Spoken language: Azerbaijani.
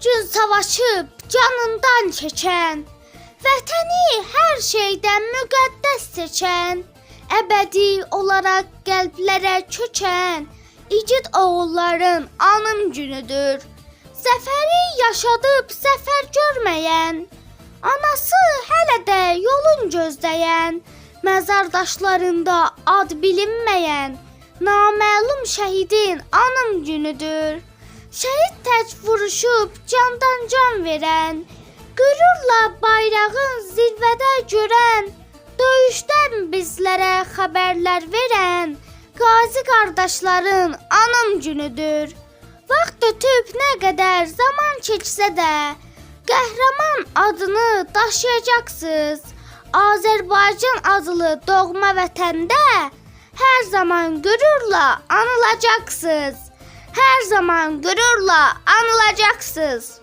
gün savaşıb canından keçən, vətəni hər şeydən müqəddəs seçən, əbədi olaraq qəlblərə köçən, igid oğulların anım günüdür. Zəfəri yaşadıb zəfər görməyən, anası hələ də yolun gözləyən, məzardaşlarında ad bilinməyən, naməlum şəhidin anım günüdür. Şəhid tək vuruşub candan can verən, qürurla bayrağın zirvədə görən, döyüşdən bizlərə xəbərlər verən, qazi qardaşların anım günüdür. Vaxt ötüb nə qədər zaman keçsə də, qəhrəman adını daşıyacaqsınız. Azərbaycan adlı doğma vətəndə hər zaman qürurla anılacaqsınız. Hər zaman qürurla anılacaqsınız.